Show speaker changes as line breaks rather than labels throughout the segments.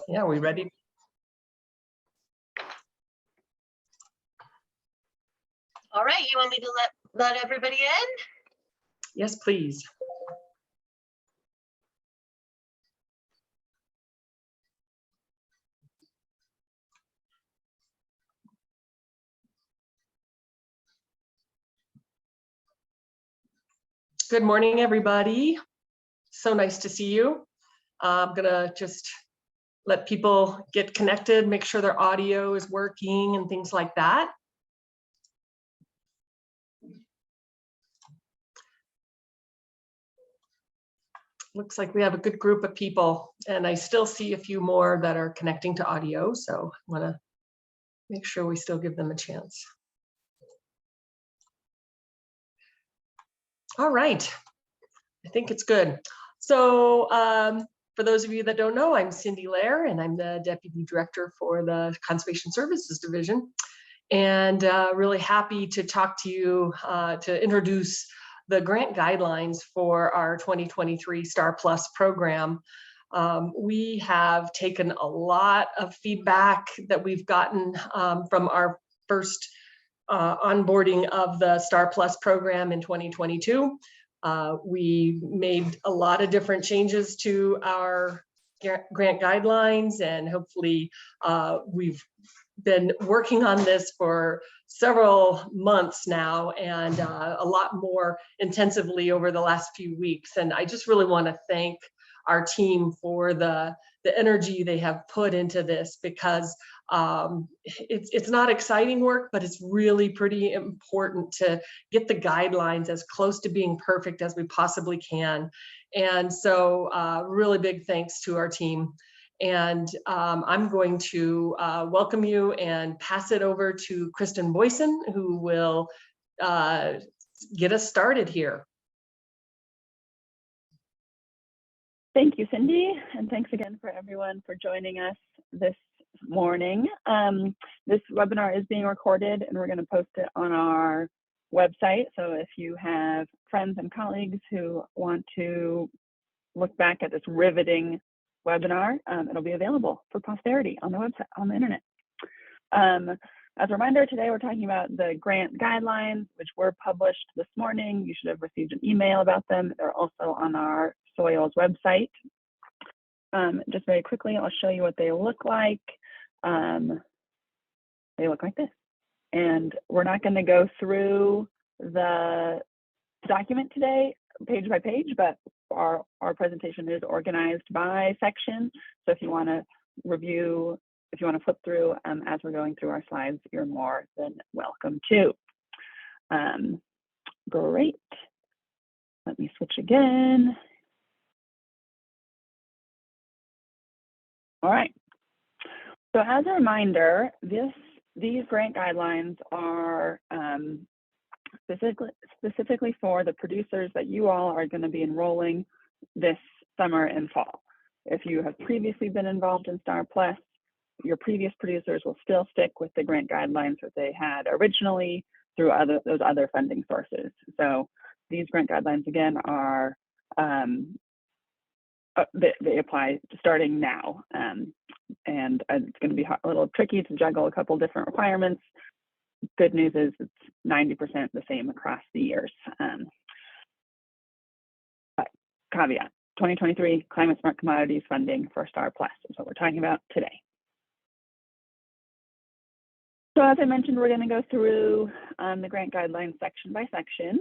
Yeah, we ready?
All right, you want me to let everybody in?
Yes, please. Good morning, everybody. So nice to see you. I'm gonna just let people get connected, make sure their audio is working and things like that. Looks like we have a good group of people, and I still see a few more that are connecting to audio, so I want to make sure we still give them a chance. All right, I think it's good. So for those of you that don't know, I'm Cindy Lair, and I'm the Deputy Director for the Conservation Services Division, and really happy to talk to you to introduce the grant guidelines for our 2023 Star Plus program. We have taken a lot of feedback that we've gotten from our first onboarding of the Star Plus program in 2022. We made a lot of different changes to our grant guidelines, and hopefully we've been working on this for several months now, and a lot more intensively over the last few weeks. And I just really want to thank our team for the energy they have put into this, because it's not exciting work, but it's really pretty important to get the guidelines as close to being perfect as we possibly can. And so really big thanks to our team. And I'm going to welcome you and pass it over to Kristen Boyson, who will get us started here.
Thank you, Cindy, and thanks again for everyone for joining us this morning. This webinar is being recorded, and we're going to post it on our website. So if you have friends and colleagues who want to look back at this riveting webinar, it'll be available for posterity on the website, on the internet. As a reminder, today we're talking about the grant guidelines, which were published this morning. You should have received an email about them. They're also on our Soils website. Just very quickly, I'll show you what they look like. They look like this. And we're not going to go through the document today, page by page, but our presentation is organized by section. So if you want to review, if you want to flip through as we're going through our slides, you're more than welcome to. Great. Let me switch again. All right. So as a reminder, these grant guidelines are specifically for the producers that you all are going to be enrolling this summer and fall. If you have previously been involved in Star Plus, your previous producers will still stick with the grant guidelines that they had originally through those other funding sources. So these grant guidelines, again, are they apply starting now, and it's going to be a little tricky to juggle a couple different requirements. Good news is it's 90% the same across the years. But caveat, 2023 Climate Smart Commodities funding for Star Plus is what we're talking about today. So as I mentioned, we're going to go through the grant guidelines section by section.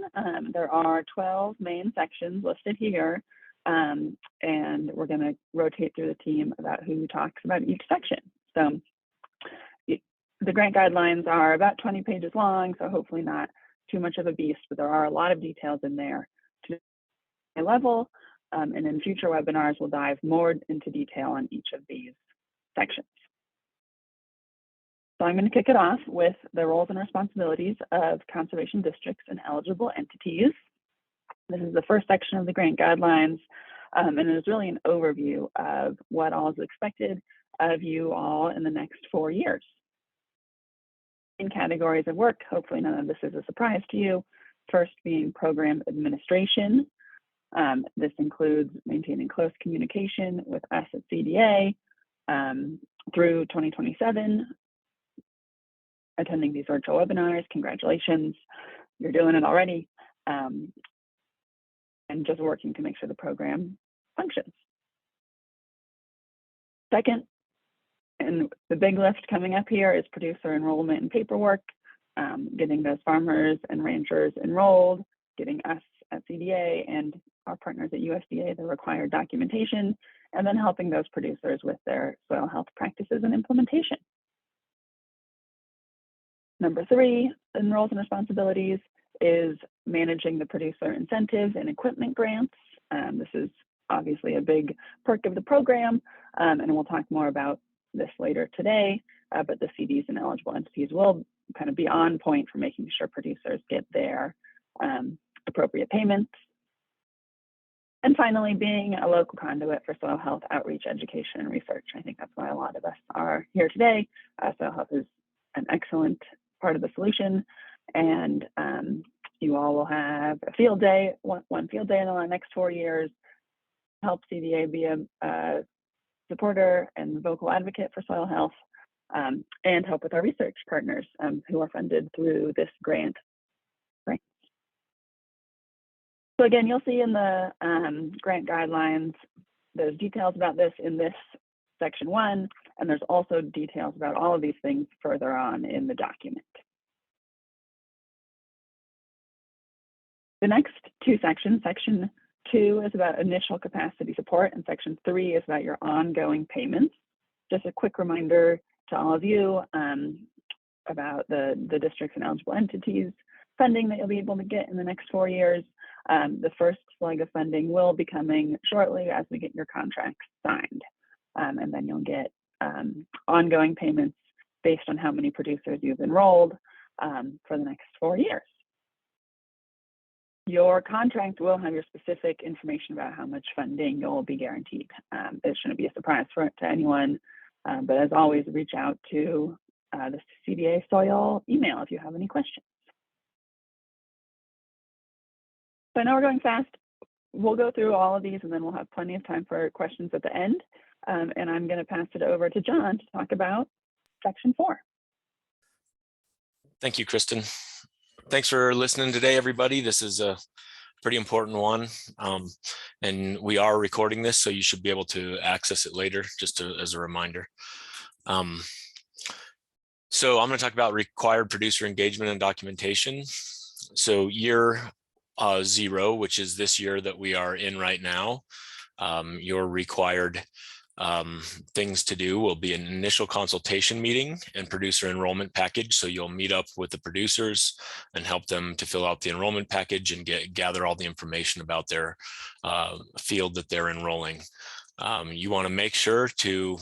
There are 12 main sections listed here, and we're going to rotate through the team about who talks about each section. So the grant guidelines are about 20 pages long, so hopefully not too much of a beast, but there are a lot of details in there to high level, and in future webinars, we'll dive more into detail on each of these sections. So I'm going to kick it off with the roles and responsibilities of conservation districts and eligible entities. This is the first section of the grant guidelines, and it is really an overview of what all is expected of you all in the next 4 years. In categories of work, hopefully none of this is a surprise to you. First being program administration. This includes maintaining close communication with us at CDA, through 2027, attending these virtual webinars. Congratulations, you're doing it already. And just working to make sure the program functions. Second, and the big lift coming up here is producer enrollment and paperwork, getting those farmers and ranchers enrolled, getting us at CDA and our partners at USDA the required documentation, and then helping those producers with their soil health practices and implementation. Number 3, in roles and responsibilities is managing the producer incentives and equipment grants. This is obviously a big perk of the program, and we'll talk more about this later today, but the CDs and eligible entities will kind of be on point for making sure producers get their appropriate payments. And finally, being a local conduit for soil health outreach, education, and research. I think that's why a lot of us are here today. Soil health is an excellent part of the solution, and you all will have a field day, one field day in the next 4 years, help CDA be a supporter and vocal advocate for soil health, and help with our research partners who are funded through this grant. Right. So again, you'll see in the grant guidelines, there's details about this in this section 1, and there's also details about all of these things further on in the document. The next 2 sections, section 2 is about initial capacity support, and section 3 is about your ongoing payments. Just a quick reminder to all of you about the districts and eligible entities funding that you'll be able to get in the next 4 years. The first slug of funding will be coming shortly as we get your contracts signed. And then you'll get ongoing payments based on how many producers you've enrolled for the next 4 years. Your contract will have your specific information about how much funding you'll be guaranteed. It shouldn't be a surprise to anyone, but as always, reach out to the CDA Soil email if you have any questions. So I know we're going fast. We'll go through all of these and then we'll have plenty of time for questions at the end. And I'm going to pass it over to John to talk about section 4.
Thank you, Kristen. Thanks for listening today, everybody. This is a pretty important one, and we are recording this, so you should be able to access it later, just as a reminder. So I'm going to talk about required producer engagement and documentation. So year 0, which is this year that we are in right now, your required things to do will be an initial consultation meeting and producer enrollment package. So you'll meet up with the producers and help them to fill out the enrollment package and gather all the information about their field that they're enrolling. You want to make sure to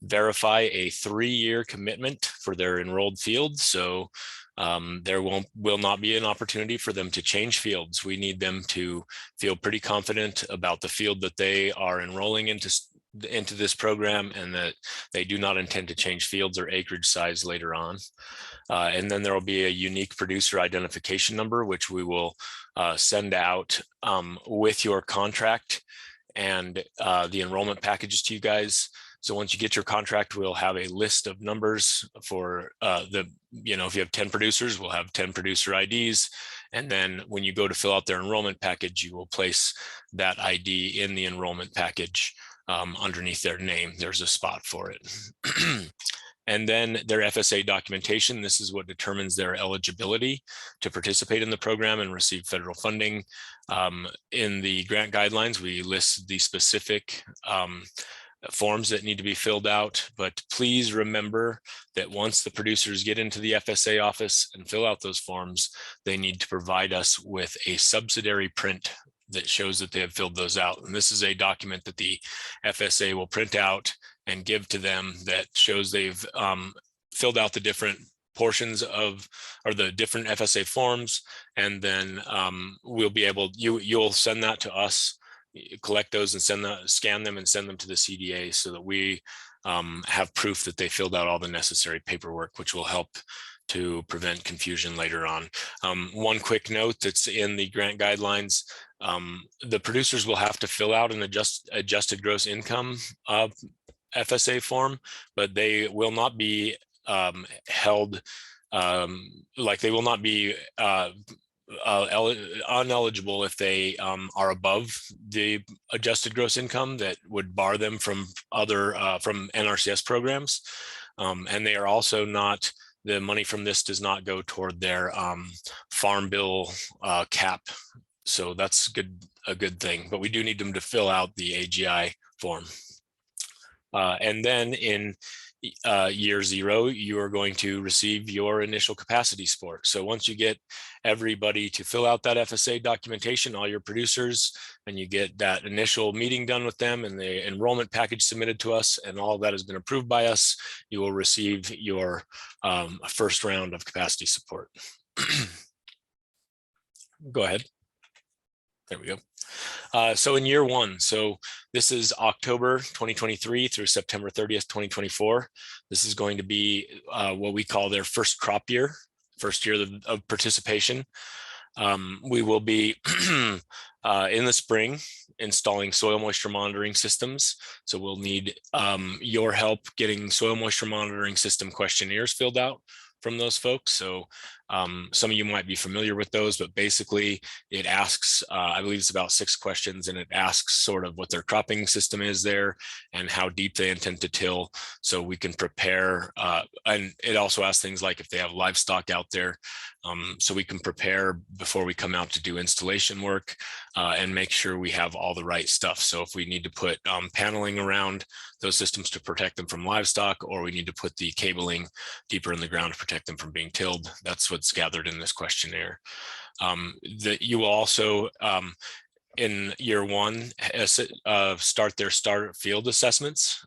verify a 3-year commitment for their enrolled field. So there will not be an opportunity for them to change fields. We need them to feel pretty confident about the field that they are enrolling into this program, and that they do not intend to change fields or acreage size later on. And then there will be a unique producer identification number, which we will send out with your contract and the enrollment packages to you guys. So once you get your contract, we'll have a list of numbers for if you have 10 producers, we'll have 10 producer IDs. And then when you go to fill out their enrollment package, you will place that ID in the enrollment package underneath their name. There's a spot for it. And then their FSA documentation. This is what determines their eligibility to participate in the program and receive federal funding. In the grant guidelines, we list the specific forms that need to be filled out, but please remember that once the producers get into the FSA office and fill out those forms, they need to provide us with a subsidiary print that shows that they have filled those out. And this is a document that the FSA will print out and give to them that shows they've filled out the different portions of, or the different FSA forms. And then we'll be able, you'll send that to us, collect those and scan them and send them to the CDA so that we have proof that they filled out all the necessary paperwork, which will help to prevent confusion later on. One quick note that's in the grant guidelines, the producers will have to fill out an adjusted gross income FSA form, but they will not be held, like they will not be uneligible if they are above the adjusted gross income that would bar them from other from NRCS programs. And they are also not, the money from this does not go toward their farm bill cap. So that's a good thing, but we do need them to fill out the AGI form. And then in year 0, you are going to receive your initial capacity support. So once you get everybody to fill out that FSA documentation, all your producers, and you get that initial meeting done with them and the enrollment package submitted to us, and all of that has been approved by us, you will receive your first round of capacity support. Go ahead. There we go. So in year 1, so this is October 2023 through September 30th, 2024. This is going to be what we call their first crop year, first year of participation. We will be in the spring installing soil moisture monitoring systems. So we'll need your help getting soil moisture monitoring system questionnaires filled out from those folks. So some of you might be familiar with those, but basically it asks, I believe it's about 6 questions, and it asks sort of what their cropping system is there and how deep they intend to till, so we can prepare. And it also asks things like if they have livestock out there, so we can prepare before we come out to do installation work and make sure we have all the right stuff. So if we need to put paneling around those systems to protect them from livestock, or we need to put the cabling deeper in the ground to protect them from being tilled, that's what's gathered in this questionnaire. That you will also, in year 1, start their start field assessments.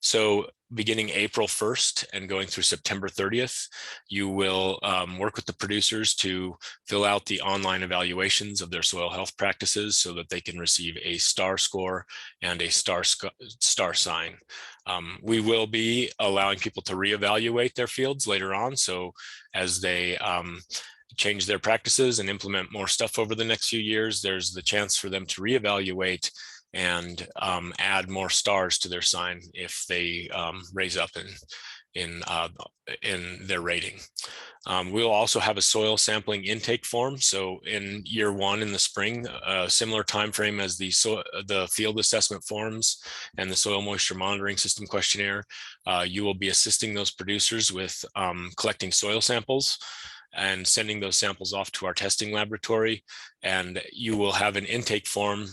So beginning April 1st and going through September 30th, you will work with the producers to fill out the online evaluations of their soil health practices so that they can receive a star score and a star sign. We will be allowing people to reevaluate their fields later on. So as they change their practices and implement more stuff over the next few years, there's the chance for them to reevaluate and add more stars to their sign if they raise up in their rating. We'll also have a soil sampling intake form. So in year 1 in the spring, a similar time frame as the field assessment forms and the soil moisture monitoring system questionnaire, you will be assisting those producers with collecting soil samples and sending those samples off to our testing laboratory. And you will have an intake form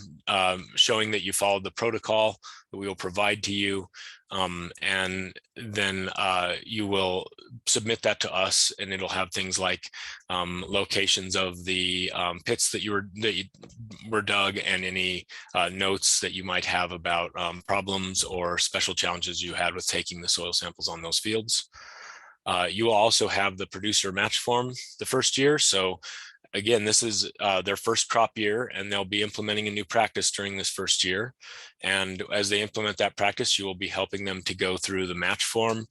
showing that you followed the protocol that we will provide to you. And then you will submit that to us, and it'll have things like locations of the pits that were dug, and any notes that you might have about problems or special challenges you had with taking the soil samples on those fields. You will also have the producer match form the first year. So again, this is their first crop year, and they'll be implementing a new practice during this first year. And as they implement that practice, you will be helping them to go through the match form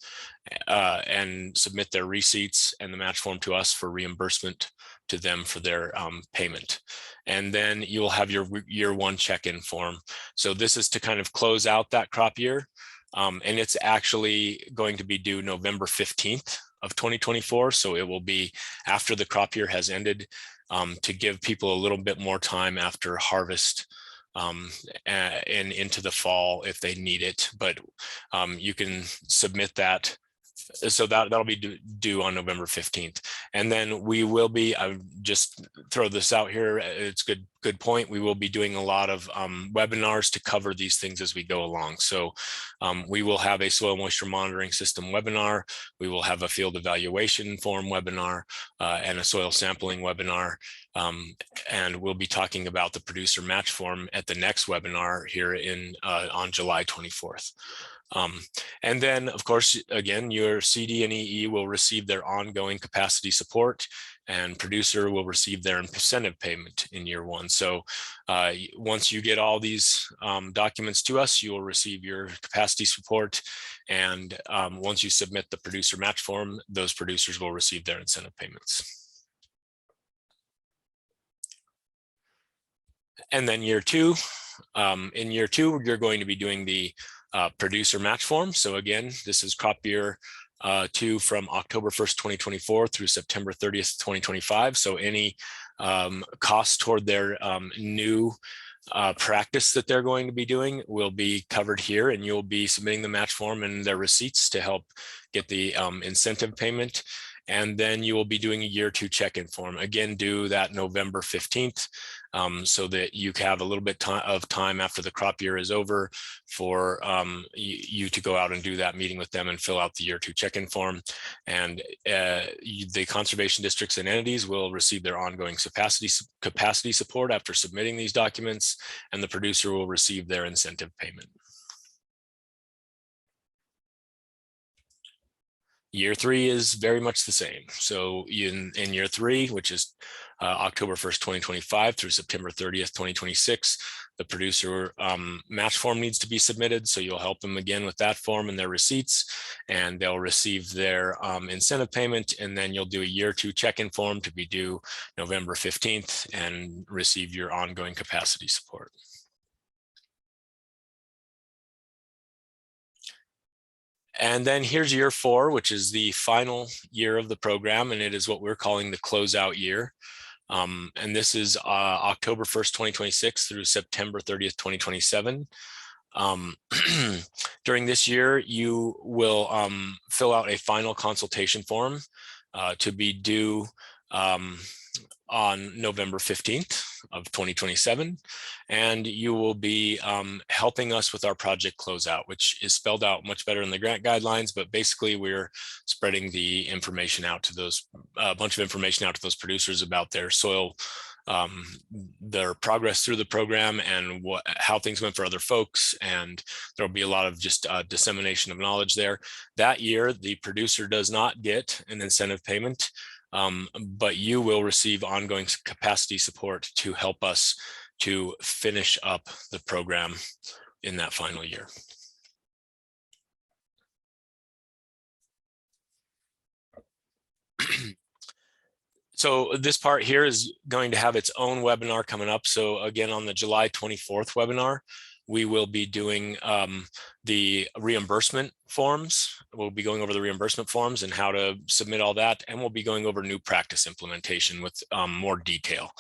and submit their receipts and the match form to us for reimbursement to them for their payment. And then you will have your year 1 check-in form. So this is to kind of close out that crop year. And it's actually going to be due November 15th of 2024. So it will be after the crop year has ended, to give people a little bit more time after harvest and into the fall if they need it. But you can submit that. So that'll be due on November 15th. And then we will be, I just throw this out here, it's good point. We will be doing a lot of webinars to cover these things as we go along. So we will have a soil moisture monitoring system webinar. We will have a field evaluation form webinar and a soil sampling webinar. And we'll be talking about the producer match form at the next webinar here on July 24th. And then, of course, again, your CD and EE will receive their ongoing capacity support. and producer will receive their incentive payment in year 1. So once you get all these documents to us, you will receive your capacity support. And once you submit the producer match form, those producers will receive their incentive payments. And then year 2, in year 2, you're going to be doing the producer match form. So again, this is crop year 2 from October 1st, 2024 through September 30th, 2025. So any costs toward their new practice that they're going to be doing will be covered here, and you'll be submitting the match form and their receipts to help get the incentive payment. And then you will be doing a year 2 check-in form. Again, due that November 15th, so that you have a little bit of time after the crop year is over for you to go out and do that meeting with them and fill out the year 2 check-in form. And the conservation districts and entities will receive their ongoing capacity support after submitting these documents, and the producer will receive their incentive payment. Year 3 is very much the same. So in year 3, which is October 1st, 2025 through September 30th, 2026, the producer match form needs to be submitted. So you'll help them again with that form and their receipts, and they'll receive their incentive payment. And then you'll do a year 2 check-in form to be due November 15th and receive your ongoing capacity support. And then here's year 4, which is the final year of the program, and it is what we're calling the closeout year. And this is October 1st, 2026 through September 30th, 2027. During this year, you will fill out a final consultation form to be due on November 15th of 2027. And you will be helping us with our project closeout, which is spelled out much better in the grant guidelines, but basically we're spreading the information out to those, a bunch of information out to those producers about their soil, their progress through the program and how things went for other folks. And there'll be a lot of just dissemination of knowledge there. That year, the producer does not get an incentive payment, but you will receive ongoing capacity support to help us to finish up the program in that final year. So this part here is going to have its own webinar coming up. So again, on the July 24th webinar, we will be doing the reimbursement forms. We'll be going over the reimbursement forms and how to submit all that. And we'll be going over new practice implementation with more detail.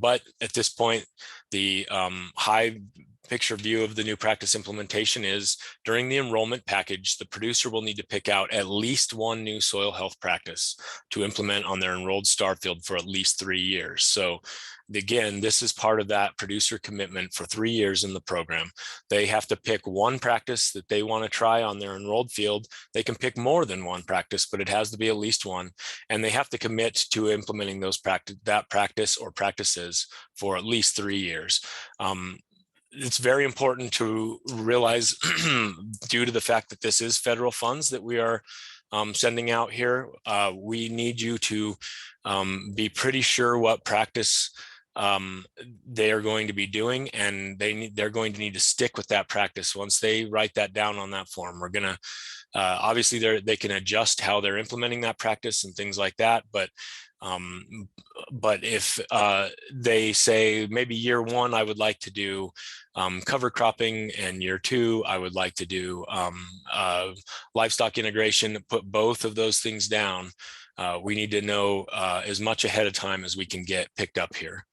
But at this point, the high picture view of the new practice implementation is during the enrollment package, the producer will need to pick out at least one new soil health practice to implement on their enrolled star field for at least 3 years. So again, this is part of that producer commitment for 3 years in the program. They have to pick one practice that they want to try on their enrolled field. They can pick more than one practice, but it has to be at least one. And they have to commit to implementing that practice or practices for at least 3 years. It's very important to realize due to the fact that this is federal funds that we are sending out here, we need you to be pretty sure what practice they are going to be doing, and they're going to need to stick with that practice. Once they write that down on that form, we're gonna obviously they can adjust how they're implementing that practice and things like that, but if they say maybe year 1 I would like to do cover cropping, and year 2 I would like to do livestock integration, put both of those things down. We need to know as much ahead of time as we can get picked up here.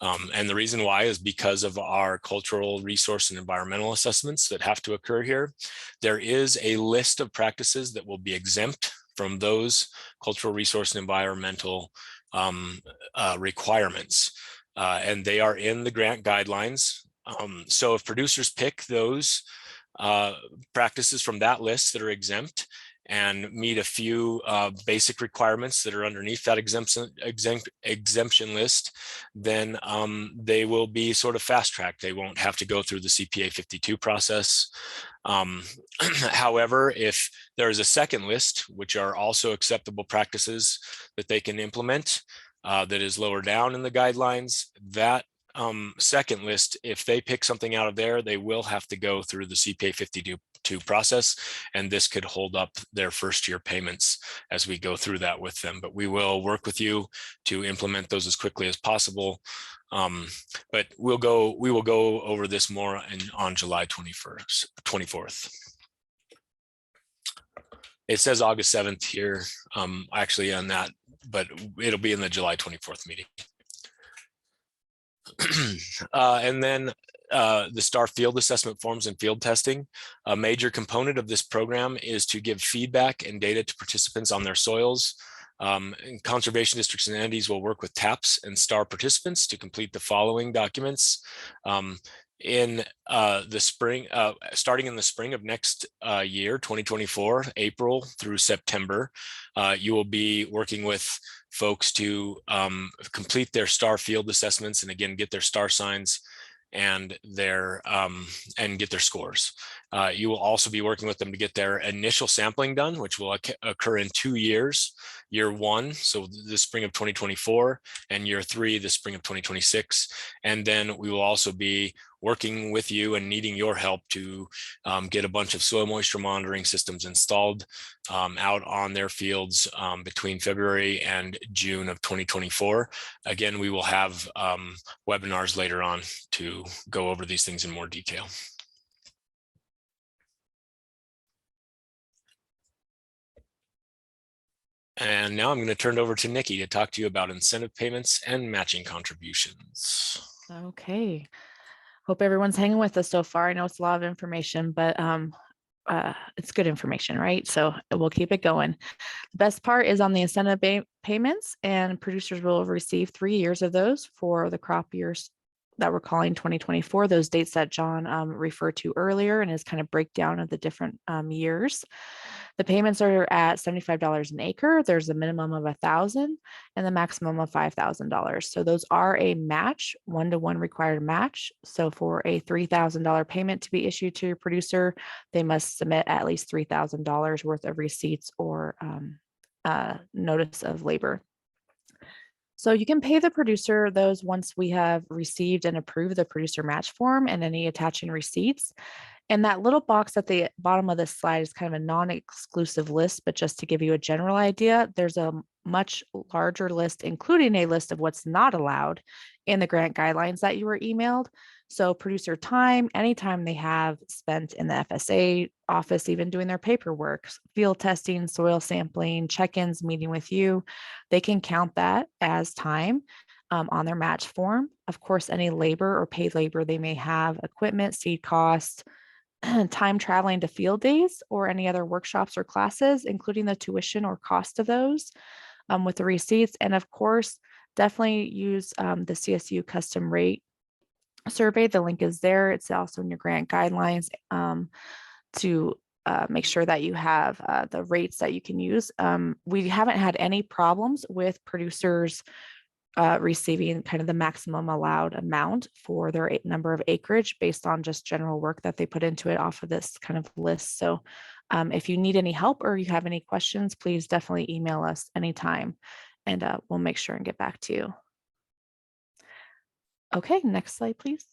And the reason why is because of our cultural resource and environmental assessments that have to occur here. There is a list of practices that will be exempt from those cultural resource and environmental requirements. And they are in the grant guidelines. So if producers pick those practices from that list that are exempt and meet a few basic requirements that are underneath that exemption list, then they will be sort of fast tracked. They won't have to go through the CPA 52 process. However, if there is a second list, which are also acceptable practices that they can implement, that is lower down in the guidelines, that second list, if they pick something out of there, they will have to go through the CPA 52 process, and this could hold up their first year payments as we go through that with them. But we will work with you to implement those as quickly as possible. But we will go over this more on July 24th. It says August 7th here, actually on that, but it'll be in the July 24th meeting. And then the STAR field assessment forms and field testing. A major component of this program is to give feedback and data to participants on their soils. And conservation districts and entities will work with TAPS and STAR participants to complete the following documents. In the spring, starting in the spring of next year, 2024, April through September, you will be working with folks to complete their STAR field assessments and again, get their STAR signs and their and get their scores. You will also be working with them to get their initial sampling done, which will occur in 2 years. Year 1, so the spring of 2024, and year 3, the spring of 2026. And then we will also be working with you and needing your help to get a bunch of soil moisture monitoring systems installed out on their fields between February and June of 2024. Again, we will have webinars later on to go over these things in more detail. And now I'm going to turn it over to Nikki to talk to you about incentive payments and matching contributions.
Okay. Hope everyone's hanging with us so far. I know it's a lot of information, but it's good information, right? So we'll keep it going. The best part is on the incentive payments, and producers will receive 3 years of those for the crop years that we're calling 2024, those dates that John referred to earlier, and his kind of breakdown of the different years. The payments are at $75 an acre. There's a minimum of $1,000 and the maximum of $5,000. So those are a match, 1-to-1 required match. So for a $3,000 payment to be issued to your producer, they must submit at least $3,000 worth of receipts or notice of labor. So you can pay the producer those once we have received and approved the producer match form and any attaching receipts. And that little box at the bottom of this slide is kind of a non-exclusive list, but just to give you a general idea, there's a much larger list, including a list of what's not allowed in the grant guidelines that you were emailed. So producer time, anytime they have spent in the FSA office, even doing their paperwork, field testing, soil sampling, check-ins, meeting with you, they can count that as time on their match form. Of course, any labor or paid labor they may have, equipment, seed costs, time traveling to field days or any other workshops or classes, including the tuition or cost of those with the receipts. And of course, definitely use the CSU custom rate survey. The link is there. It's also in your grant guidelines to make sure that you have the rates that you can use. We haven't had any problems with producers receiving kind of the maximum allowed amount for their number of acreage based on just general work that they put into it off of this kind of list. So if you need any help or you have any questions, please definitely email us anytime and we'll make sure and get back to you. Okay, next slide, please.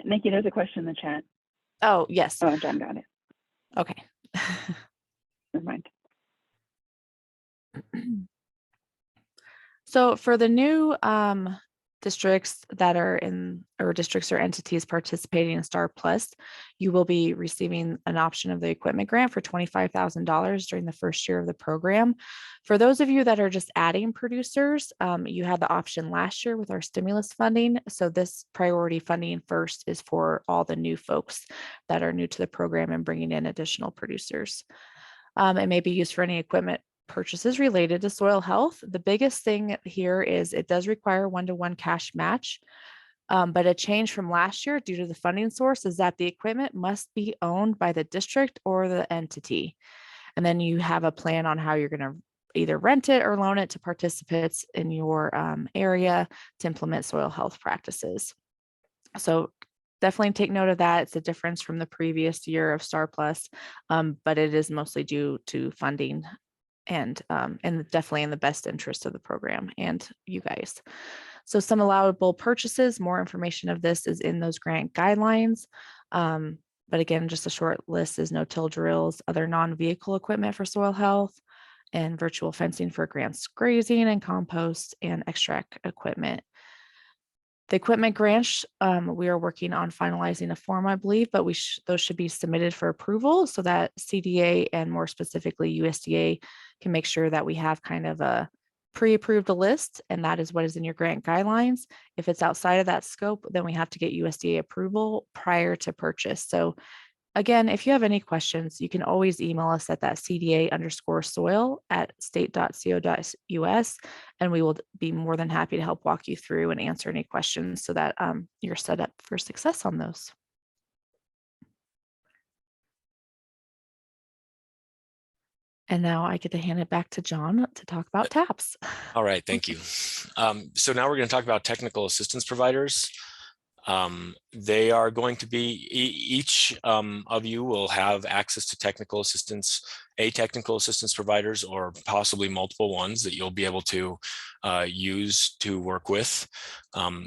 Nikki, there's a question in the chat.
Oh, yes.
Oh, John got it.
Okay.
Never mind.
So for the new districts that are in, or districts or entities participating in STAR Plus, you will be receiving an option of the equipment grant for $25,000 during the first year of the program. For those of you that are just adding producers, you had the option last year with our stimulus funding. So this priority funding first is for all the new folks that are new to the program and bringing in additional producers. It may be used for any equipment purchases related to soil health. The biggest thing here is it does require 1-to-1 cash match. But a change from last year due to the funding source is that the equipment must be owned by the district or the entity. And then you have a plan on how you're going to either rent it or loan it to participants in your area to implement soil health practices. So definitely take note of that. It's a difference from the previous year of Star Plus, but it is mostly due to funding and definitely in the best interest of the program and you guys. So some allowable purchases, more information of this is in those grant guidelines. But again, just a short list is no-till drills, other non-vehicle equipment for soil health, and virtual fencing for grants grazing and compost and extract equipment. The equipment grants, we are working on finalizing a form, I believe, but those should be submitted for approval so that CDA and more specifically USDA can make sure that we have kind of a pre-approved list, and that is what is in your grant guidelines. If it's outside of that scope, then we have to get USDA approval prior to purchase. So again, if you have any questions, you can always email us at that cda_soil@state.co.us, and we will be more than happy to help walk you through and answer any questions so that you're set up for success on those. And now I get to hand it back to John to talk about TAPs.
All right, thank you. So now we're going to talk about technical assistance providers. They are going to be, each of you will have access to technical assistance providers, or possibly multiple ones that you'll be able to use to work with.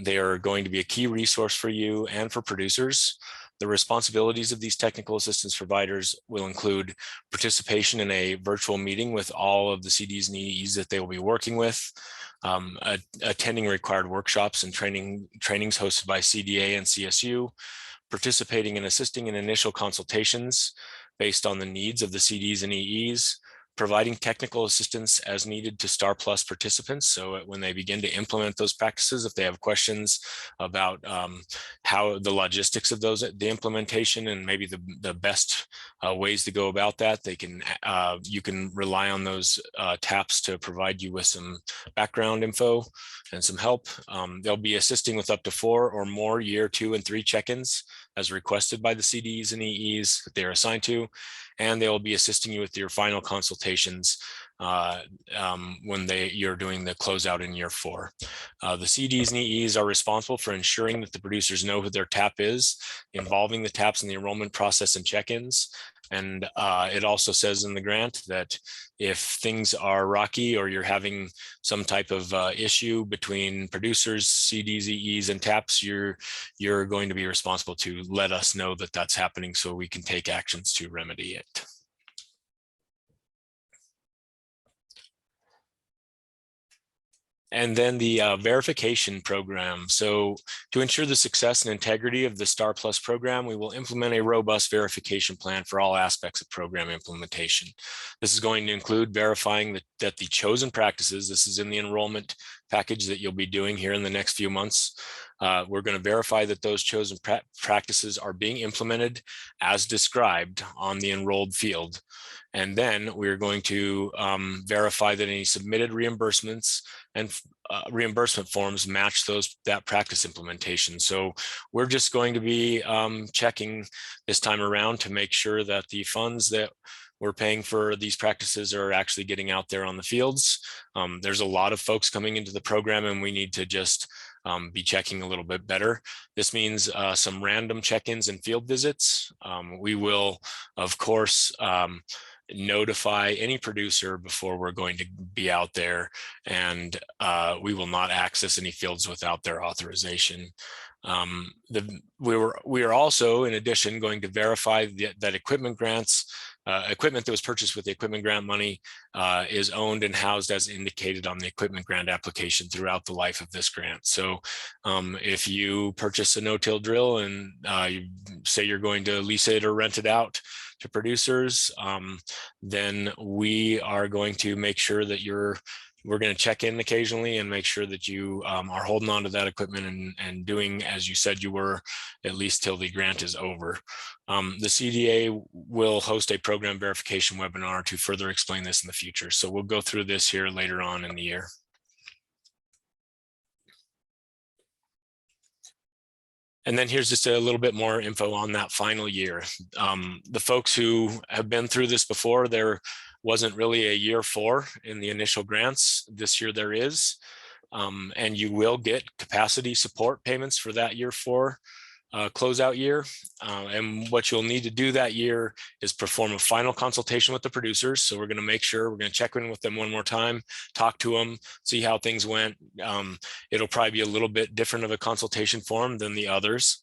They are going to be a key resource for you and for producers. The responsibilities of these technical assistance providers will include participation in a virtual meeting with all of the CDs and EEs that they will be working with, attending required workshops and trainings hosted by CDA and CSU, participating and assisting in initial consultations based on the needs of the CDs and EEs, providing technical assistance as needed to Star Plus participants. So when they begin to implement those practices, if they have questions about how the logistics of the implementation and maybe the best ways to go about that, you can rely on those TAPs to provide you with some background info and some help. They'll be assisting with up to 4 or more year 2 and 3 check-ins as requested by the CDs and EEs that they are assigned to, and they will be assisting you with your final consultations when you're doing the closeout in year 4. The CDs and EEs are responsible for ensuring that the producers know who their TAP is, involving the TAPs in the enrollment process and check-ins. And it also says in the grant that if things are rocky or you're having some type of issue between producers, CDs, EEs, and TAPs, you're going to be responsible to let us know that that's happening so we can take actions to remedy it. And then the verification program. So to ensure the success and integrity of the Star Plus program, we will implement a robust verification plan for all aspects of program implementation. This is going to include verifying that the chosen practices, this is in the enrollment package that you'll be doing here in the next few months. We're going to verify that those chosen practices are being implemented as described on the enrolled field. And then we're going to verify that any submitted reimbursements and reimbursement forms match that practice implementation. So we're just going to be checking this time around to make sure that the funds that we're paying for these practices are actually getting out there on the fields. There's a lot of folks coming into the program, and we need to just be checking a little bit better. This means some random check-ins and field visits. We will, of course, notify any producer before we're going to be out there, and we will not access any fields without their authorization. We are also, in addition, going to verify that equipment that was purchased with the equipment grant money is owned and housed as indicated on the equipment grant application throughout the life of this grant. So if you purchase a no-till drill and you say you're going to lease it or rent it out to producers, then we are going to make sure that we're going to check in occasionally and make sure that you are holding on to that equipment and doing as you said you were, at least till the grant is over. The CDA will host a program verification webinar to further explain this in the future. So we'll go through this here later on in the year. And then here's just a little bit more info on that final year. The folks who have been through this before, there wasn't really a year 4 in the initial grants. This year there is, and you will get capacity support payments for that year 4 closeout year. And what you'll need to do that year is perform a final consultation with the producers. So we're going to make sure, we're going to check in with them one more time, talk to them, see how things went. It'll probably be a little bit different of a consultation form than the others.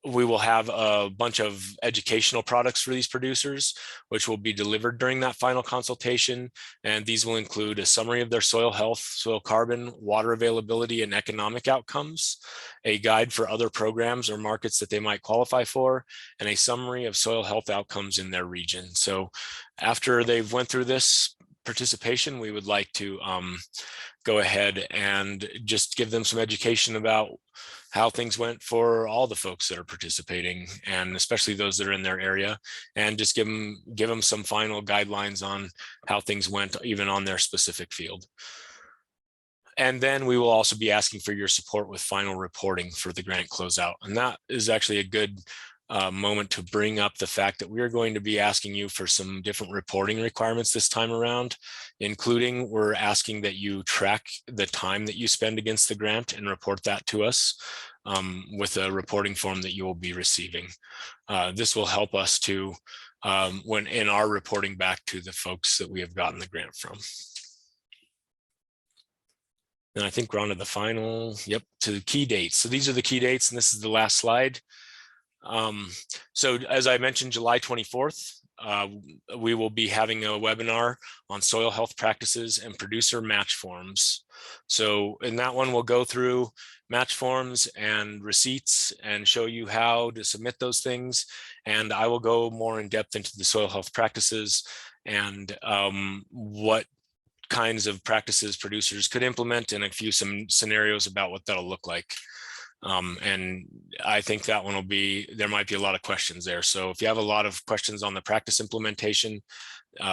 We will have a bunch of educational products for these producers, which will be delivered during that final consultation. And these will include a summary of their soil health, soil carbon, water availability, and economic outcomes, a guide for other programs or markets that they might qualify for, and a summary of soil health outcomes in their region. So after they've went through this participation, we would like to go ahead and just give them some education about how things went for all the folks that are participating, and especially those that are in their area, and just give them some final guidelines on how things went even on their specific field. And then we will also be asking for your support with final reporting for the grant closeout. And that is actually a good moment to bring up the fact that we are going to be asking you for some different reporting requirements this time around, including we're asking that you track the time that you spend against the grant and report that to us with a reporting form that you will be receiving. This will help us to, when in our reporting back to the folks that we have gotten the grant from. And I think we're on to the final, to the key dates. So these are the key dates, and this is the last slide. So as I mentioned, July 24th, we will be having a webinar on soil health practices and producer match forms. So in that one, we'll go through match forms and receipts and show you how to submit those things. And I will go more in depth into the soil health practices and what kinds of practices producers could implement, and some scenarios about what that'll look like. And I think that one will be, there might be a lot of questions there. So if you have a lot of questions on the practice implementation,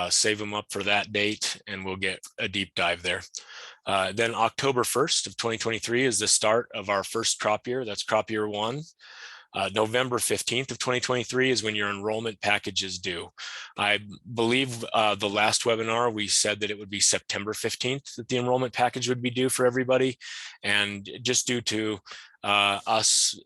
save them up for that date and we'll get a deep dive there. Then October 1st of 2023 is the start of our first crop year. That's crop year 1. November 15th of 2023 is when your enrollment package is due. I believe the last webinar, we said that it would be September 15th that the enrollment package would be due for everybody. And just due to us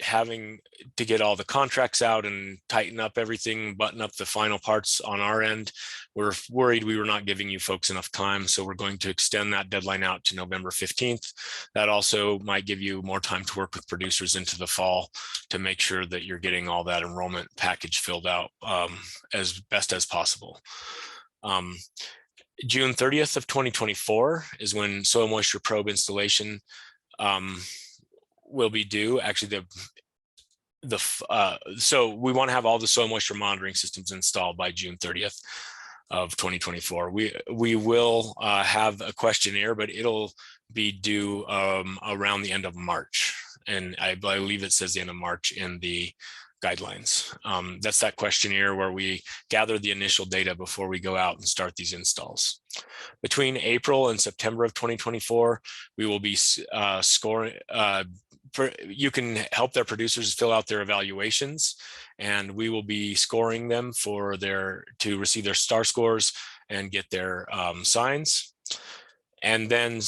having to get all the contracts out and tighten up everything, button up the final parts on our end, we're worried we were not giving you folks enough time. So we're going to extend that deadline out to November 15th. That also might give you more time to work with producers into the fall to make sure that you're getting all that enrollment package filled out as best as possible. June 30th of 2024 is when soil moisture probe installation will be due. Actually, so we want to have all the soil moisture monitoring systems installed by June 30th of 2024. We will have a questionnaire, but it'll be due around the end of March. And I believe it says the end of March in the guidelines. That's that questionnaire where we gather the initial data before we go out and start these installs. Between April and September of 2024, we will be scoring. You can help their producers fill out their evaluations, and we will be scoring them for to receive their star scores and get their signs. And then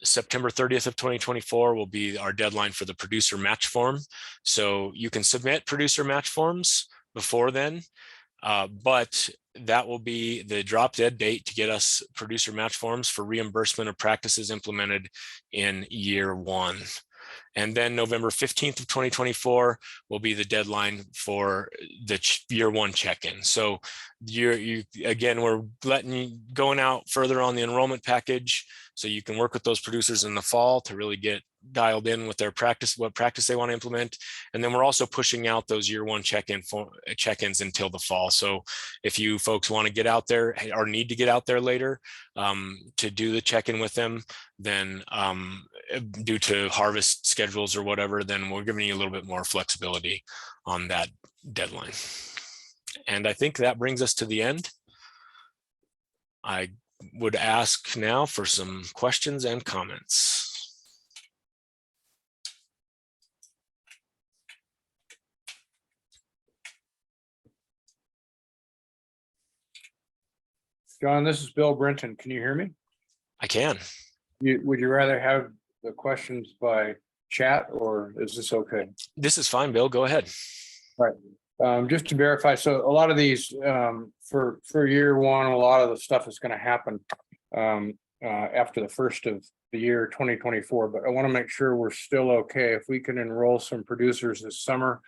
September 30th of 2024 will be our deadline for the producer match form. So you can submit producer match forms before then, but that will be the drop dead date to get us producer match forms for reimbursement of practices implemented in year 1. And then November 15th of 2024 will be the deadline for the year 1 check-in. So again, we're going out further on the enrollment package so you can work with those producers in the fall to really get dialed in with their practice, what practice they want to implement. And then we're also pushing out those year 1 check-ins until the fall. So if you folks want to get out there or need to get out there later to do the check-in with them, then due to harvest schedules or whatever, then we're giving you a little bit more flexibility on that deadline. And I think that brings us to the end. I would ask now for some questions and comments.
John, this is Bill Brenton. Can you hear me?
I can.
Would you rather have the questions by chat or is this okay?
This is fine, Bill. Go ahead.
Just to verify, so a lot of these for year one, a lot of the stuff is going to happen after the first of the year 2024. But I want to make sure we're still okay if we can enroll some producers this summer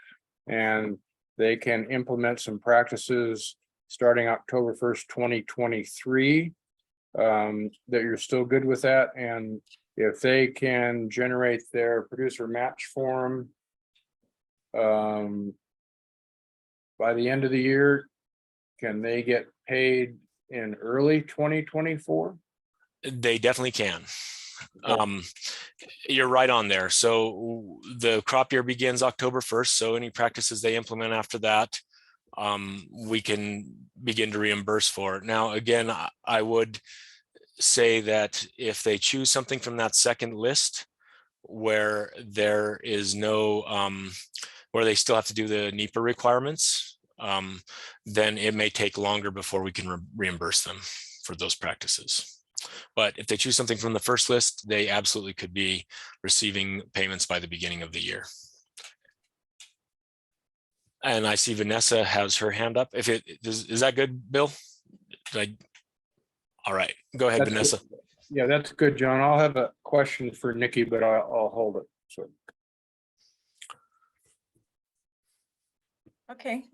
and they can implement some practices starting October 1st, 2023. That you're still good with that, and if they can generate their producer match form by the end of the year, can they get paid in early 2024?
They definitely can. You're right on there. So the crop year begins October 1st. So any practices they implement after that, we can begin to reimburse for it. Now, again, I would say that if they choose something from that second list where there is no, where they still have to do the NEPA requirements, then it may take longer before we can reimburse them for those practices. But if they choose something from the first list, they absolutely could be receiving payments by the beginning of the year. And I see Vanessa has her hand up. If it is that good, Bill? All right, go ahead,
That's
Vanessa.
good. Yeah, that's good, John. I'll have a question for Nikki, but I'll hold it. So.
Okay,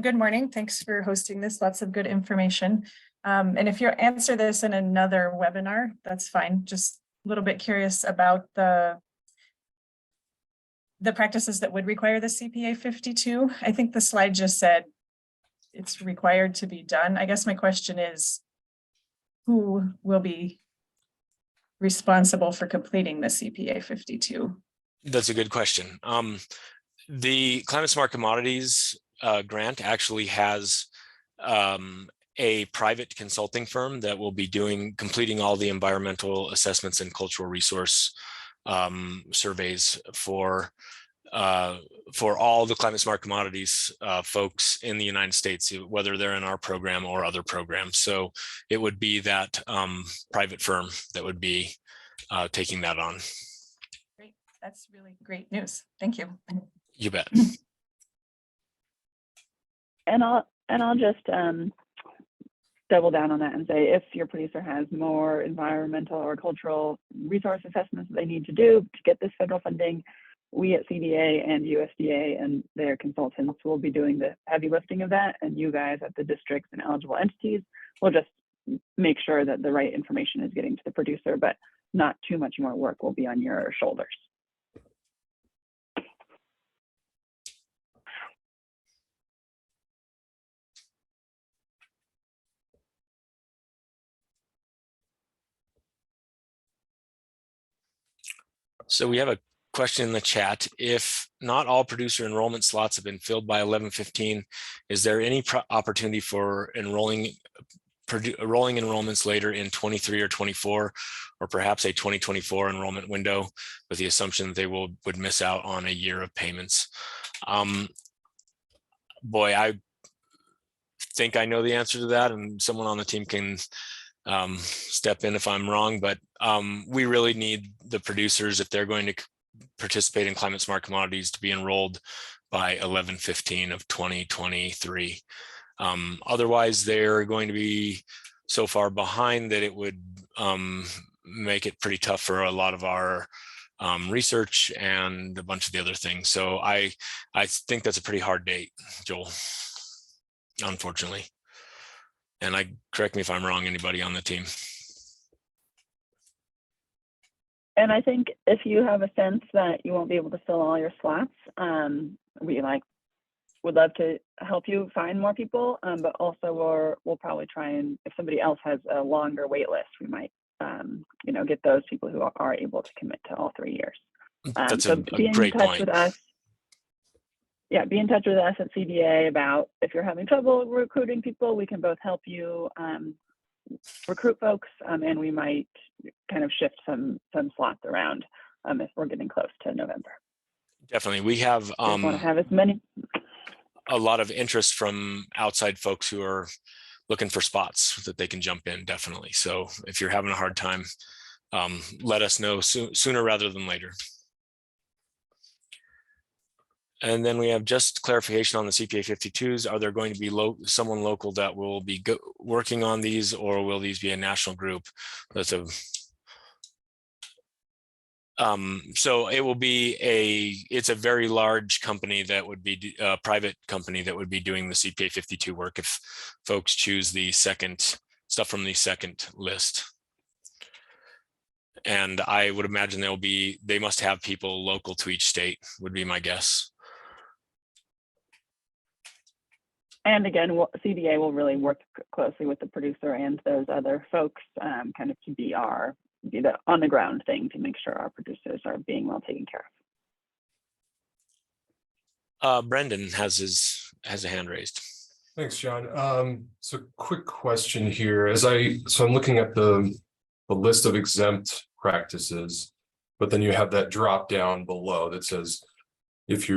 good morning. Thanks for hosting this. Lots of good information. And if you answer this in another webinar, that's fine. Just a little bit curious about the practices that would require the CPA 52. I think the slide just said it's required to be done. I guess my question is, who will be responsible for completing the CPA 52?
That's a good question. The Climate Smart Commodities Grant actually has a private consulting firm that will be completing all the environmental assessments and cultural resource surveys for all the Climate Smart Commodities folks in the United States, whether they're in our program or other programs. So it would be that private firm that would be taking that on.
Great, that's really great news. Thank you.
You bet.
And I'll just double down on that and say, if your producer has more environmental or cultural resource assessments that they need to do to get this federal funding, we at CDA and USDA and their consultants will be doing the heavy lifting of that, and you guys at the districts and eligible entities will just make sure that the right information is getting to the producer, but not too much more work will be on your shoulders.
So we have a question in the chat. If not all producer enrollment slots have been filled by 11/15, is there any opportunity for enrolling enrollments later in 23 or 24, or perhaps a 2024 enrollment window, with the assumption that they would miss out on a year of payments? Boy, I think I know the answer to that, and someone on the team can step in if I'm wrong, but we really need the producers, if they're going to participate in Climate Smart Commodities, to be enrolled by 11/15 of 2023. Otherwise, they're going to be so far behind that it would make it pretty tough for a lot of our research and a bunch of the other things. So I think that's a pretty hard date, Joel, unfortunately. And correct me if I'm wrong, anybody on the team.
And I think if you have a sense that you won't be able to fill all your slots, we would love to help you find more people, but also we'll probably try, and if somebody else has a longer wait list, we might get those people who are able to commit to all 3 years.
That's
so
a
be in
great
touch
point.
with us. Yeah, be in touch with us at CDA about if you're having trouble recruiting people. We can both help you recruit folks, and we might kind of shift some slots around if we're getting close to November.
Definitely. We have
want to have as many.
a lot of interest from outside folks who are looking for spots that they can jump in, definitely. So if you're having a hard time, let us know sooner rather than later. And then we have just clarification on the CPA 52s. Are there going to be someone local that will be working on these, or will these be a national group? That's a so it will be it's a very large company that would be a private company that would be doing the CPA 52 work if folks choose the second stuff from the second list. And I would imagine they must have people local to each state, would be my guess.
And again, CBA will really work closely with the producer and those other folks, kind of to be the on the ground thing to make sure our producers are being well taken care of.
Brendan has a hand raised.
Thanks, John. So quick question here. I'm looking at the list of exempt practices, but then you have that drop down below that says if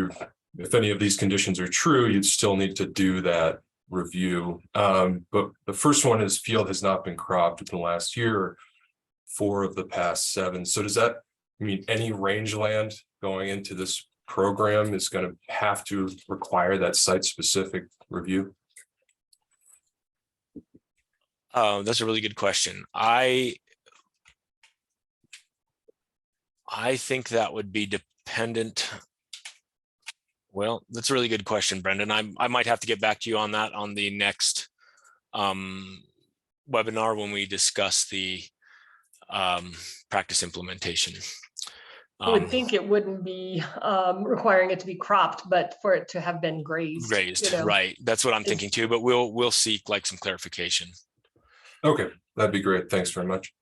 any of these conditions are true, you'd still need to do that review. But the first one is field has not been cropped within the last year, or 4 of the past 7. So does that mean any rangeland going into this program is going to have to require that site-specific review?
That's a really good question. I think that would be dependent. Well, that's a really good question, Brendan. I might have to get back to you on that on the next webinar when we discuss the practice implementation.
I would think it wouldn't be requiring it to be cropped, but for it to have been grazed.
Right. That's what I'm thinking too, but we'll seek like some clarification.
Okay, that'd be great. Thanks very much.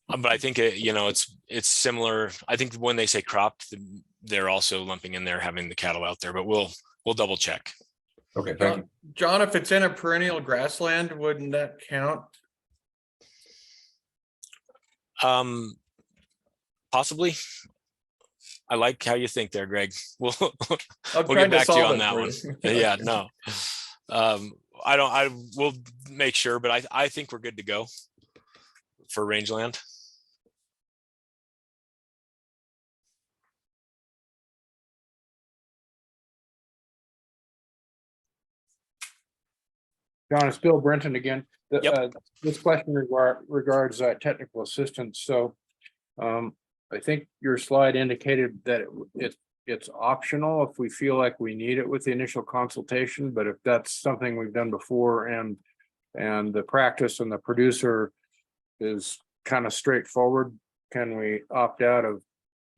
But I think it's similar. I think when they say cropped, they're also lumping in there having the cattle out there, but we'll double check.
Okay, thank you.
John, if it's in a perennial grassland, wouldn't that count?
Possibly. I like how you think there, Greg. We'll
I'll
get back to you on that one. Yeah, no. I will make sure, but I think we're good to go for rangeland.
John, it's Bill Brenton again.
Yep.
This question regards technical assistance. So I think your slide indicated that it's optional if we feel like we need it with the initial consultation, but if that's something we've done before and the practice and the producer is kind of straightforward, can we opt out of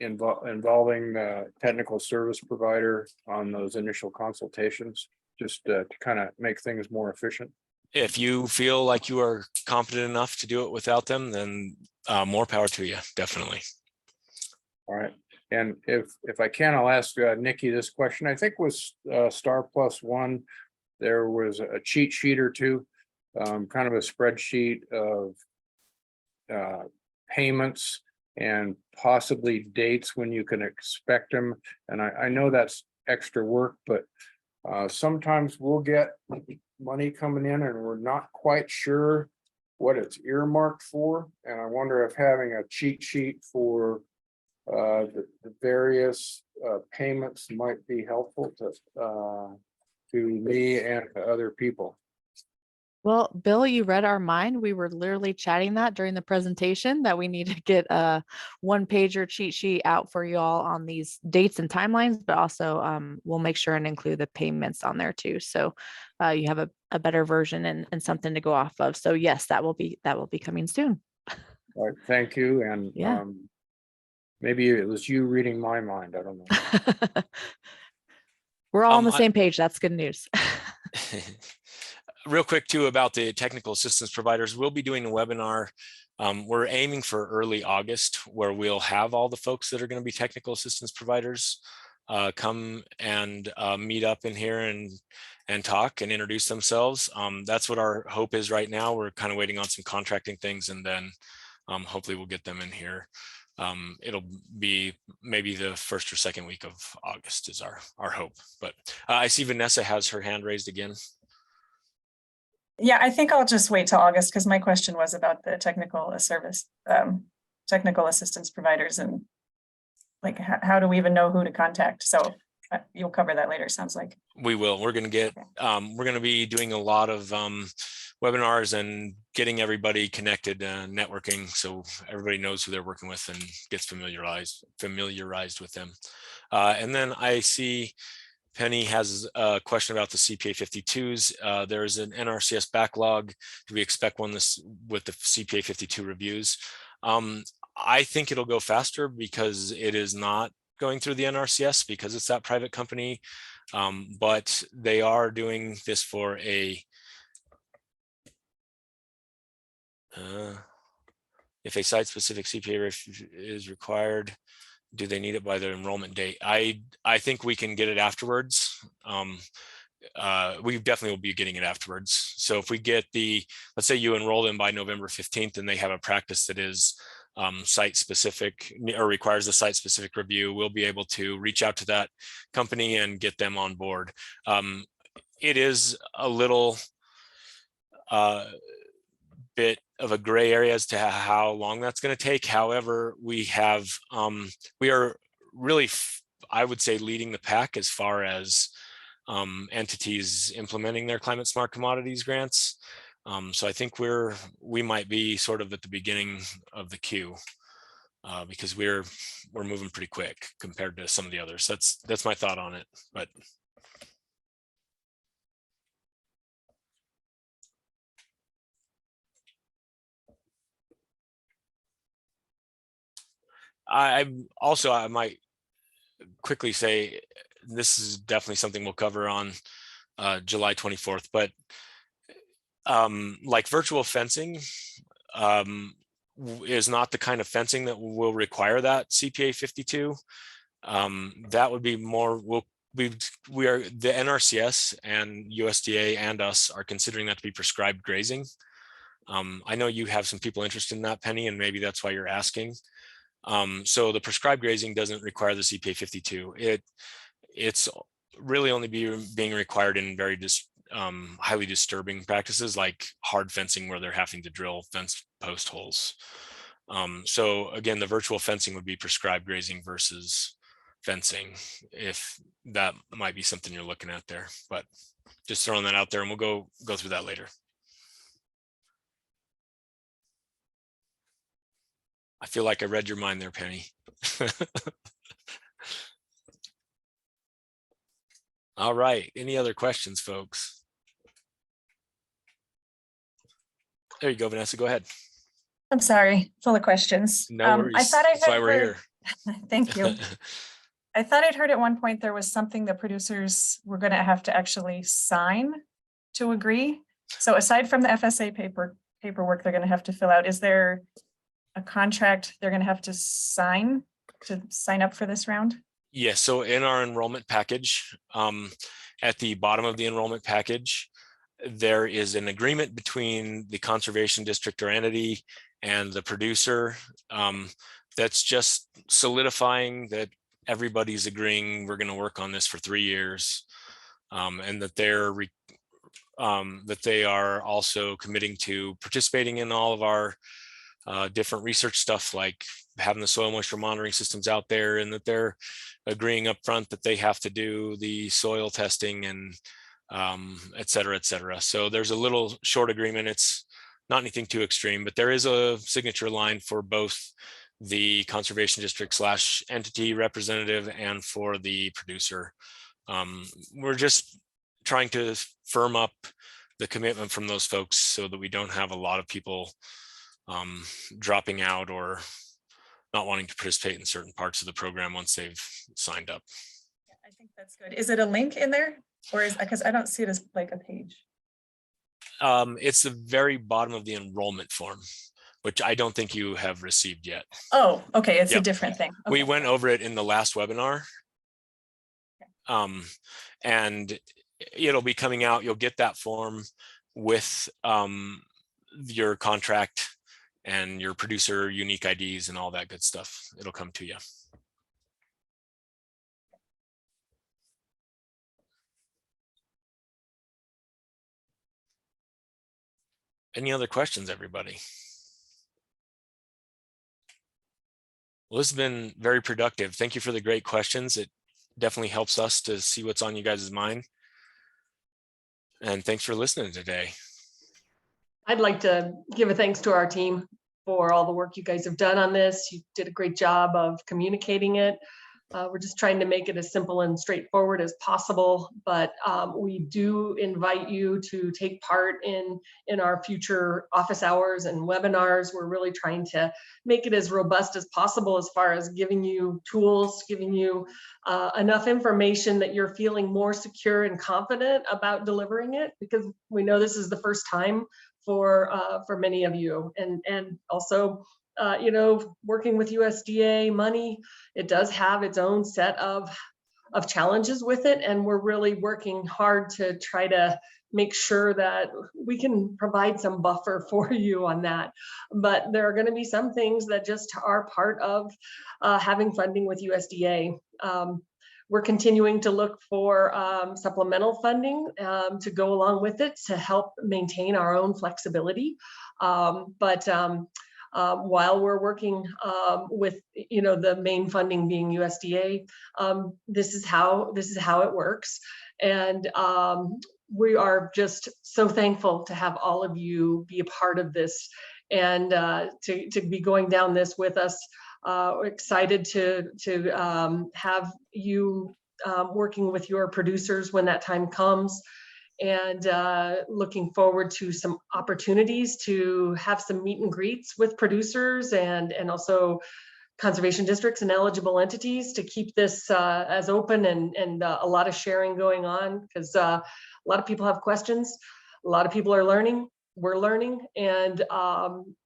involving the technical service provider on those initial consultations, just to kind of make things more efficient?
If you feel like you are confident enough to do it without them, then more power to you, definitely.
All right. And if I can, I'll ask Nikki this question. I think with Star Plus One, there was a cheat sheet or two, kind of a spreadsheet of payments and possibly dates when you can expect them. And I know that's extra work, but sometimes we'll get money coming in and we're not quite sure what it's earmarked for. And I wonder if having a cheat sheet for the various payments might be helpful to me and to other people.
Well, Bill, you read our mind. We were literally chatting that during the presentation that we need to get a 1-pager cheat sheet out for you all on these dates and timelines, but also we'll make sure and include the payments on there too. So you have a better version and something to go off of. So yes, that will be coming soon.
All right, thank you. And
yeah.
Maybe it was you reading my mind. I don't know.
We're all on the same page. That's good news.
Real quick too about the technical assistance providers. We'll be doing a webinar. We're aiming for early August where we'll have all the folks that are going to be technical assistance providers come and meet up in here and talk and introduce themselves. That's what our hope is right now. We're kind of waiting on some contracting things, and then hopefully we'll get them in here. It'll be maybe the first or second week of August is our hope. But I see Vanessa has her hand raised again.
Yeah, I think I'll just wait till August because my question was about the technical service, technical assistance providers and like, how do we even know who to contact? So you'll cover that later, sounds like.
We will. We're going to get, we're going to be doing a lot of webinars and getting everybody connected, networking, so everybody knows who they're working with and gets familiarized with them. And then I see Penny has a question about the CPA 52s. There's an NRCS backlog. Do we expect one this with the CPA 52 reviews? I think it'll go faster because it is not going through the NRCS because it's that private company. But they are doing this for a if a site-specific CPA is required, do they need it by their enrollment date? I think we can get it afterwards. We definitely will be getting it afterwards. So if we get let's say you enroll them by November 15th and they have a practice that is site specific or requires a site specific review, we'll be able to reach out to that company and get them on board. It is a little bit of a gray area as to how long that's going to take. However, we are really, I would say, leading the pack as far as entities implementing their climate smart commodities grants. So I think we might be sort of at the beginning of the queue because we're moving pretty quick compared to some of the others. That's my thought on it. But I might quickly say this is definitely something we'll cover on July 24th, but like virtual fencing is not the kind of fencing that will require that CPA 52. That would be more, we are the NRCS and USDA and us are considering that to be prescribed grazing. I know you have some people interested in that, Penny, and maybe that's why you're asking. So the prescribed grazing doesn't require the CPA 52. It's really only being required in very highly disturbing practices like hard fencing where they're having to drill fence post holes. So again, the virtual fencing would be prescribed grazing versus fencing, if that might be something you're looking at there. But just throwing that out there, and we'll go through that later. I feel like I read your mind there, Penny. All right. Any other questions, folks? There you go, Vanessa. Go ahead.
I'm sorry, full of questions.
No worries.
I thought I
That's why
had
we're
heard,
here.
thank you. I thought I'd heard at one point there was something the producers were going to have to actually sign to agree. So aside from the FSA paperwork they're going to have to fill out, is there a contract they're going to have to sign up for this round?
Yes. So in our enrollment package, at the bottom of the enrollment package, there is an agreement between the conservation district or entity and the producer. That's just solidifying that everybody's agreeing we're going to work on this for 3 years, and that they are also committing to participating in all of our different research stuff, like having the soil moisture monitoring systems out there, and that they're agreeing up front that they have to do the soil testing and et cetera, et cetera. So there's a little short agreement. It's not anything too extreme, but there is a signature line for both the conservation district / entity representative and for the producer. We're just trying to firm up the commitment from those folks so that we don't have a lot of people dropping out or not wanting to participate in certain parts of the program once they've signed up.
Yeah, I think that's good. Is it a link in there, or is, because I don't see it as like a page?
It's the very bottom of the enrollment form, which I don't think you have received yet.
Oh, okay, it's
Yep.
a different thing.
We
Okay.
went over it in the last webinar. And it'll be coming out. You'll get that form with your contract and your producer unique IDs and all that good stuff. It'll come to you. Any other questions, everybody? Well, this has been very productive. Thank you for the great questions. It definitely helps us to see what's on you guys' mind. And thanks for listening today.
I'd like to give a thanks to our team for all the work you guys have done on this. You did a great job of communicating it. We're just trying to make it as simple and straightforward as possible, but we do invite you to take part in our future office hours and webinars. We're really trying to make it as robust as possible as far as giving you tools, giving you enough information that you're feeling more secure and confident about delivering it, because we know this is the first time for many of you, and also you know, working with USDA money, it does have its own set of challenges with it, and we're really working hard to try to make sure that we can provide some buffer for you on that. But there are going to be some things that just are part of having funding with USDA. We're continuing to look for supplemental funding to go along with it to help maintain our own flexibility. While we're working with, you know, the main funding being USDA, this is how it works. And we are just so thankful to have all of you be a part of this and to be going down this with us. Excited to have you working with your producers when that time comes, and looking forward to some opportunities to have some meet and greets with producers and also conservation districts and eligible entities to keep this as open and a lot of sharing going on, because a lot of people have questions, a lot of people are learning, we're learning, and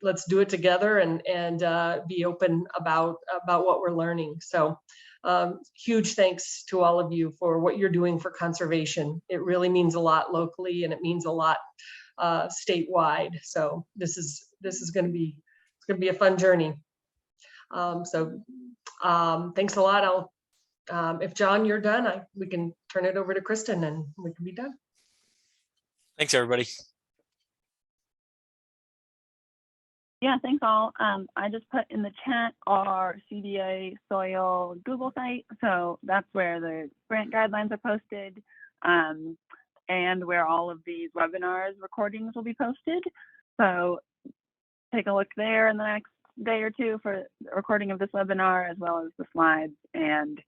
let's do it together and be open about what we're learning. So huge thanks to all of you for what you're doing for conservation. It really means a lot locally, and it means a lot statewide. So this is going to be a fun journey. Thanks a lot. If John, you're done, we can turn it over to Kristen and we can be done.
Thanks, everybody.
Yeah, thanks all. I just put in the chat our CDA soil Google site. So that's where the grant guidelines are posted, and where all of these webinars recordings will be posted. So take a look there in the next day or two for the recording of this webinar, as well as the slides and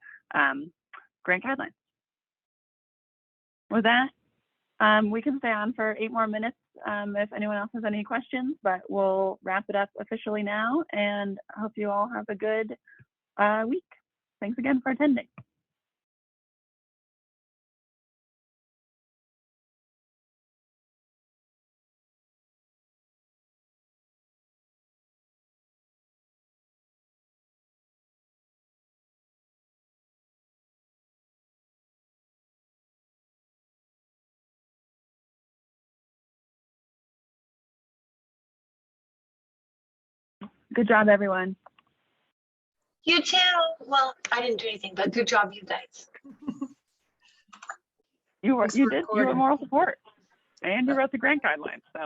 grant guidelines. With that, we can stay on for 8 more minutes if anyone else has any questions, but we'll wrap it up officially now, and I hope you all have a good week. Thanks again for attending. Good job, everyone.
You too. Well, I didn't do anything, but good job, you guys.
You were
Thanks for
moral support, and you
Yeah.
wrote the grant guidelines. So